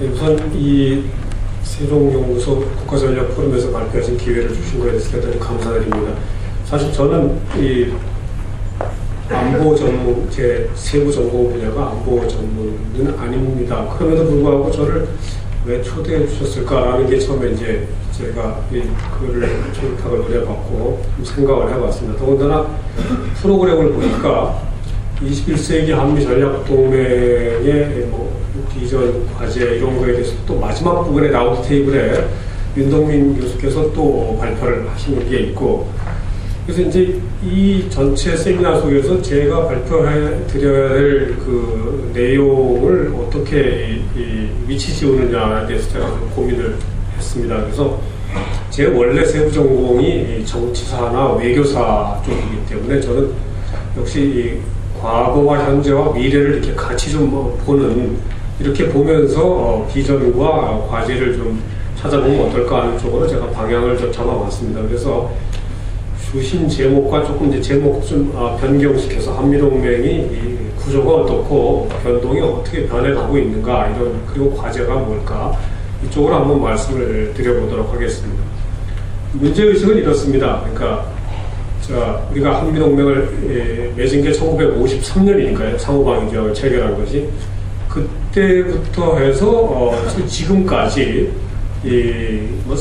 우선 이 세종연구소 국가전략 포럼에서 발표하신 기회를 주신 거에 대해서 대단히 감사드립니다. 사실 저는 이 안보 전문, 제 세부 전공 분야가 안보 전문은 아닙니다. 그럼에도 불구하고 저를 왜 초대해 주셨을까라는 게 처음에 이제 제가 이 글을 초청탁을 의뢰받고 생각을 해봤습니다. 더군다나 프로그램을 보니까 21세기 한미전략동맹의 뭐 비전 과제 이런 거에 대해서 또 마지막 부분에 라운드 테이블에 윤동민 교수께서 또 발표를 하시는 게 있고, 그래서 이제 이 전체 세미나 속에서 제가 발표해 드려야 될 그 내용을 어떻게 위치 지우느냐에 대해서 제가 고민을 했습니다. 그래서 제 원래 세부 전공이 정치사나 외교사 쪽이기 때문에 저는 역시 이 과거와 현재와 미래를 이렇게 같이 좀 보는, 이렇게 보면서 비전과 과제를 좀 찾아보면 어떨까 하는 쪽으로 제가 방향을 좀 잡아봤습니다. 그래서 주신 제목과 조금 이제 제목 좀 변경시켜서 한미동맹이 이 구조가 어떻고 변동이 어떻게 변해가고 있는가, 이런, 그리고 과제가 뭘까, 이쪽으로 한번 말씀을 드려보도록 하겠습니다. 문제의식은 이렇습니다. 그러니까 우리가 한미동맹을 맺은 게 1953년이니까요. 상호방위조약을 체결한 것이. 그때부터 해서 지금까지 뭐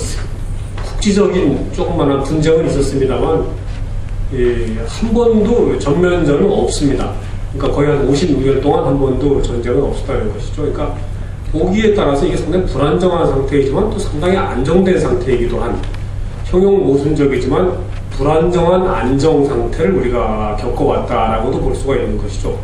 국지적인 조그마한 분쟁은 있었습니다만 한 번도 전면전은 없습니다. 그러니까 거의 한 56년 동안 한 번도 전쟁은 없었다는 것이죠. 그러니까 보기에 따라서 이게 상당히 불안정한 상태이지만 또 상당히 안정된 상태이기도 한, 형용 모순적이지만 불안정한 안정 상태를 우리가 겪어왔다라고도 볼 수가 있는 것이죠.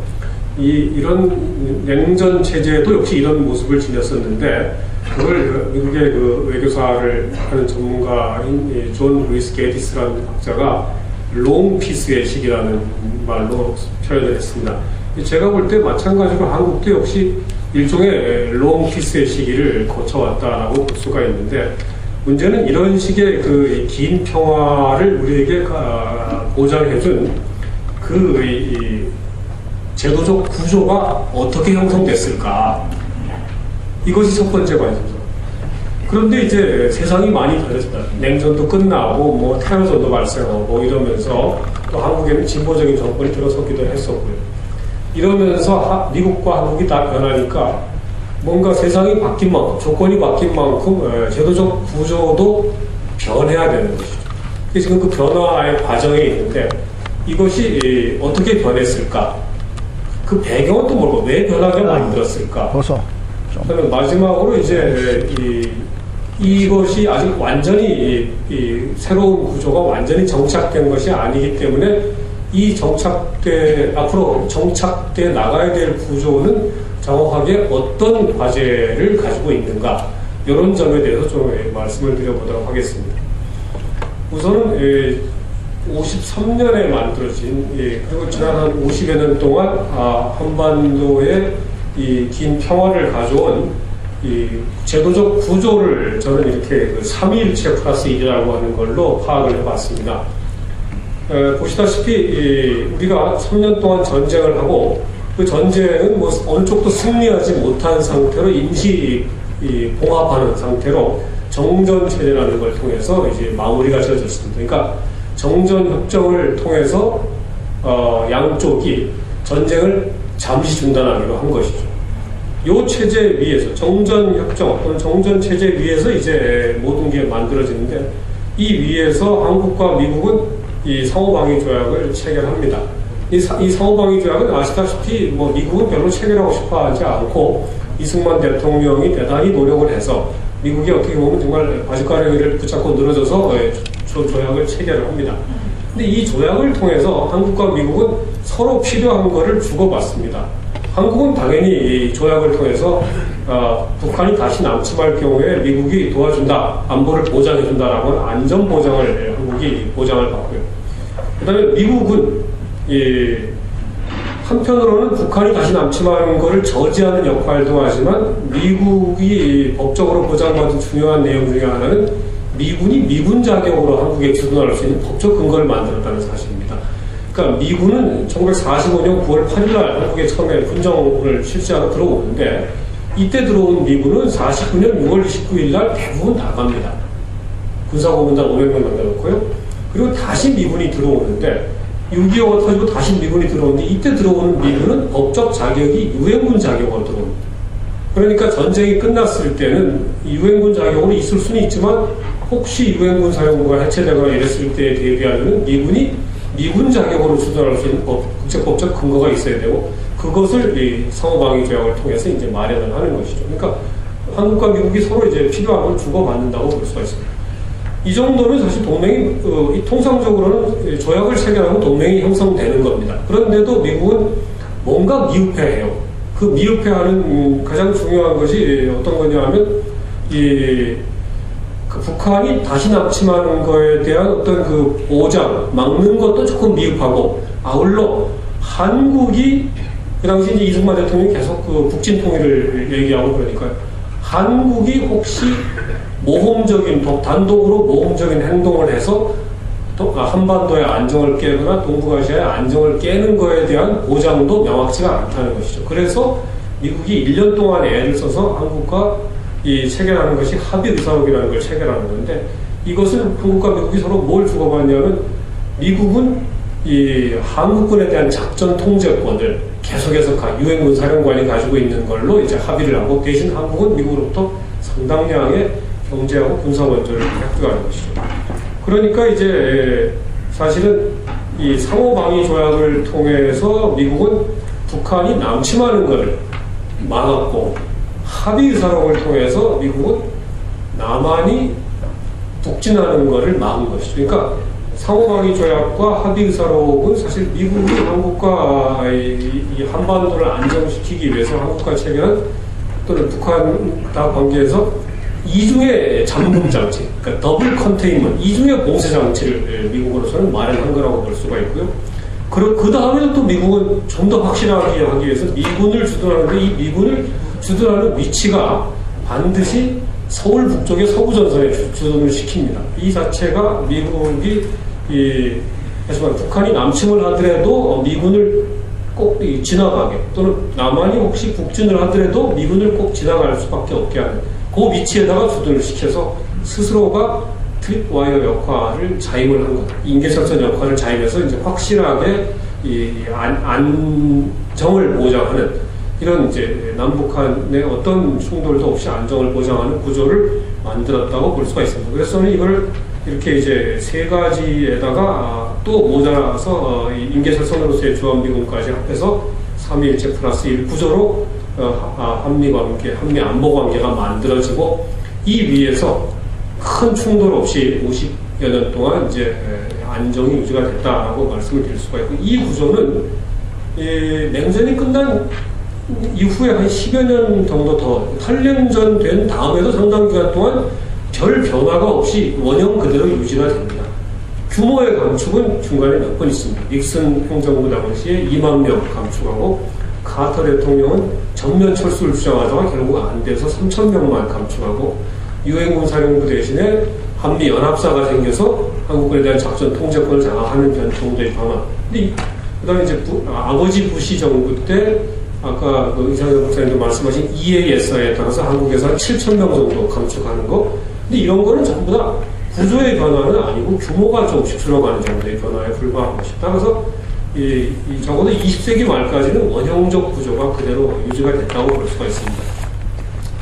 이런 냉전 체제도 역시 이런 모습을 지녔었는데, 그걸 미국의 그 외교사를 하는 전문가인 존 루이스 게디스라는 학자가 롱피스의 시기라는 말로 표현을 했습니다. 제가 볼 때 마찬가지로 한국도 역시 일종의 롱피스의 시기를 거쳐왔다라고 볼 수가 있는데, 문제는 이런 식의 그 긴 평화를 우리에게 보장해준 그 제도적 구조가 어떻게 형성됐을까? 이것이 첫 번째 관심사. 그런데 이제 세상이 많이 변했다. 냉전도 끝나고 뭐 테러전도 발생하고 이러면서 또 한국에는 진보적인 정권이 들어서기도 했었고요. 이러면서 미국과 한국이 다 변하니까 뭔가 세상이 바뀐 만큼, 조건이 바뀐 만큼 제도적 구조도 변해야 되는 것이죠. 지금 그 변화의 과정에 있는데, 이것이 어떻게 변했을까? 그 배경은 또 뭐고, 왜 변하게 만들었을까? 그러면 마지막으로 이제 이것이 아직 완전히 새로운 구조가 완전히 정착된 것이 아니기 때문에 앞으로 정착돼 나가야 될 구조는 정확하게 어떤 과제를 가지고 있는가, 이런 점에 대해서 좀 말씀을 드려보도록 하겠습니다. 우선은 53년에 만들어진, 그리고 지난 한 50여 년 동안 한반도에 이 긴 평화를 가져온 이 제도적 구조를 저는 이렇게 3.1체 플러스 1이라고 하는 걸로 파악을 해봤습니다. 보시다시피 우리가 3년 동안 전쟁을 하고, 그 전쟁은 뭐 어느 쪽도 승리하지 못한 상태로 임시 봉합하는 상태로 정전 체제라는 걸 통해서 이제 마무리가 지어졌습니다. 그러니까 정전 협정을 통해서 양쪽이 전쟁을 잠시 중단하기로 한 것이죠. 이 체제 위에서 정전 협정 또는 정전 체제 위에서 이제 모든 게 만들어지는데, 이 위에서 한국과 미국은 이 상호방위 조약을 체결합니다. 이 상호방위 조약은 아시다시피 뭐 미국은 별로 체결하고 싶어하지 않고, 이승만 대통령이 대단히 노력을 해서 미국이 어떻게 보면 정말 바짓가랑이를 붙잡고 늘어져서 조약을 체결을 합니다. 근데 이 조약을 통해서 한국과 미국은 서로 필요한 것을 주고받습니다. 한국은 당연히 이 조약을 통해서 북한이 다시 남침할 경우에 미국이 도와준다, 안보를 보장해준다라고 하는 안전보장을 한국이 보장을 받고요. 그 다음에 미국은 한편으로는 북한이 다시 남침하는 것을 저지하는 역할도 하지만, 미국이 법적으로 보장받은 중요한 내용 중에 하나는 미군이 미군 자격으로 한국에 주둔할 수 있는 법적 근거를 만들었다는 사실입니다. 그러니까 미군은 1945년 9월 8일 날 한국에 처음에 군정을 실시하러 들어오는데, 이때 들어온 미군은 49년 6월 29일 날 대부분 나갑니다. 군사고문단 500명 만나놓고요. 그리고 다시 미군이 들어오는데 6.25가 터지고 다시 미군이 들어오는데 이때 들어오는 미군은 법적 자격이 유엔군 자격으로 들어옵니다. 그러니까 전쟁이 끝났을 때는 유엔군 자격으로 있을 수는 있지만 혹시 유엔군 사령부가 해체되거나 이랬을 때에 대비하면 미군이 미군 자격으로 주둔할 수 있는 국제법적 근거가 있어야 되고 그것을 이 상호방위 조약을 통해서 이제 마련을 하는 것이죠. 그러니까 한국과 미국이 서로 이제 필요한 걸 주고받는다고 볼 수가 있습니다. 이 정도면 사실 동맹이 통상적으로는 조약을 체결하면 동맹이 형성되는 겁니다. 그런데도 미국은 뭔가 미흡해해요. 그 미흡해하는 가장 중요한 것이 어떤 거냐면 그 북한이 다시 남침하는 거에 대한 어떤 그 보장, 막는 것도 조금 미흡하고 아울러 한국이 그 당시 이제 이승만 대통령이 계속 그 북진 통일을 얘기하고 그러니까요. 한국이 혹시 모험적인 단독으로 모험적인 행동을 해서 한반도의 안정을 깨거나 동북아시아의 안정을 깨는 거에 대한 보장도 명확치가 않다는 것이죠. 그래서 미국이 1년 동안 애를 써서 한국과 체결하는 것이 합의의사록이라는 걸 체결하는 건데 이것은 한국과 미국이 서로 뭘 주고받냐면 미국은 이 한국군에 대한 작전 통제권을 계속해서 유엔군 사령관이 가지고 있는 걸로 이제 합의를 하고 대신 한국은 미국으로부터 상당량의 경제하고 군사 원조를 획득하는 것이죠. 그러니까 이제 사실은 이 상호방위 조약을 통해서 미국은 북한이 남침하는 것을 막았고 합의의사록을 통해서 미국은 남한이 북진하는 것을 막은 것이죠. 그러니까 상호방위 조약과 합의의사록은 사실 미국이 한국과 이 한반도를 안정시키기 위해서 한국과 체결한 또는 북한과 관계에서 이중의 잠금 장치, 그러니까 더블 컨테인먼트, 이중의 봉쇄 장치를 미국으로서는 마련한 거라고 볼 수가 있고요. 그 다음에도 또 미국은 좀 더 확실하게 하기 위해서 미군을 주둔하는데 이 미군을 주둔하는 위치가 반드시 서울 북쪽의 서부전선에 주둔을 시킵니다. 이 자체가 미국이 하지만 북한이 남침을 하더라도 미군을 꼭 지나가게 또는 남한이 혹시 북진을 하더라도 미군을 꼭 지나갈 수밖에 없게 하는 그 위치에다가 주둔을 시켜서 스스로가 트립와이어 역할을 자임을 한 것, 인계작전 역할을 자임해서 이제 확실하게 안정을 보장하는 이런 이제 남북한의 어떤 충돌도 없이 안정을 보장하는 구조를 만들었다고 볼 수가 있습니다. 그래서 저는 이걸 이렇게 이제 세 가지에다가 또 모자라서 인계작전으로서의 주한미군까지 합해서 3.1체 플러스 1 구조로 한미 관계, 한미 안보 관계가 만들어지고 이 위에서 큰 충돌 없이 50여 년 동안 이제 안정이 유지가 됐다라고 말씀을 드릴 수가 있고 이 구조는 냉전이 끝난 이후에 한 10여 년 정도 더 탈냉전 된 다음에도 상당 기간 동안 별 변화가 없이 원형 그대로 유지가 됩니다. 규모의 감축은 중간에 몇 번 있습니다. 닉슨 행정부 당시에 2만 명 감축하고 카터 대통령은 전면 철수를 주장하다가 결국 안 돼서 3천 명만 감축하고 유엔군 사령부 대신에 한미 연합사가 생겨서 한국에 대한 작전 통제권을 장악하는 정도의 변화. 근데 그다음에 이제 아버지 부시 정부 때 아까 그 이상현 목사님도 말씀하신 EAS에 따라서 한국에서 한 7천 명 정도 감축하는 거. 근데 이런 거는 전부 다 구조의 변화는 아니고 규모가 조금씩 줄어가는 정도의 변화에 불과한 것이다. 따라서 적어도 20세기 말까지는 원형적 구조가 그대로 유지가 됐다고 볼 수가 있습니다.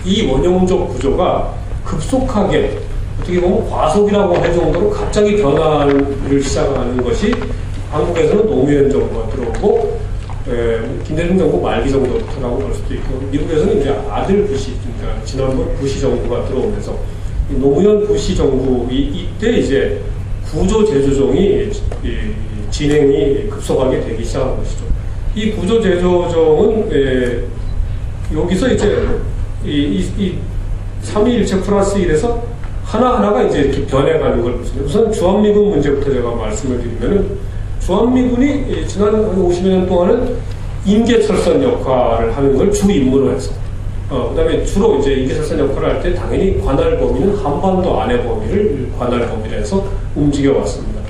이 원형적 구조가 급속하게 어떻게 보면 과속이라고 할 정도로 갑자기 변화를 시작하는 것이 한국에서는 노무현 정부가 들어오고 김대중 정부 말기 정도부터라고 볼 수도 있고 미국에서는 이제 아들 부시, 그러니까 지난번 부시 정부가 들어오면서 노무현 부시 정부 이때 이제 구조 재조정이 진행이 급속하게 되기 시작한 것이죠. 이 구조 재조정은 여기서 이제 이 3.1체 플러스 1에서 하나하나가 이제 이렇게 변해가는 걸 보습니다. 우선 주한미군 문제부터 제가 말씀을 드리면은 주한미군이 지난 50여 년 동안은 인계철선 역할을 하는 걸 주 임무로 해서 그 다음에 주로 이제 인계철선 역할을 할 때 당연히 관할 범위는 한반도 안의 범위를 관할 범위로 해서 움직여 왔습니다.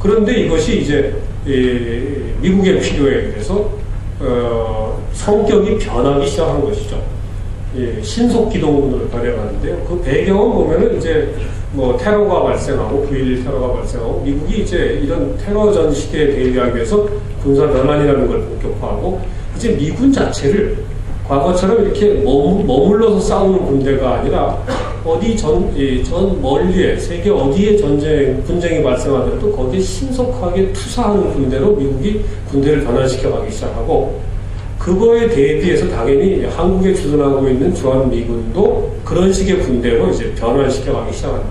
그런데 이것이 이제 미국의 필요에 의해서 성격이 변하기 시작한 것이죠. 신속 기동군으로 변해가는데요. 그 배경은 보면은 이제 뭐 테러가 발생하고 9.11 테러가 발생하고 미국이 이제 이런 테러 전 시대에 대비하기 위해서 군사 변환이라는 걸 본격화하고 이제 미군 자체를 과거처럼 이렇게 머물러서 싸우는 군대가 아니라 어디 전 멀리에 세계 어디에 분쟁이 발생하더라도 거기에 신속하게 투사하는 군대로 미국이 군대를 변환시켜 가기 시작하고 그거에 대비해서 당연히 한국에 주둔하고 있는 주한미군도 그런 식의 군대로 이제 변환시켜 가기 시작합니다.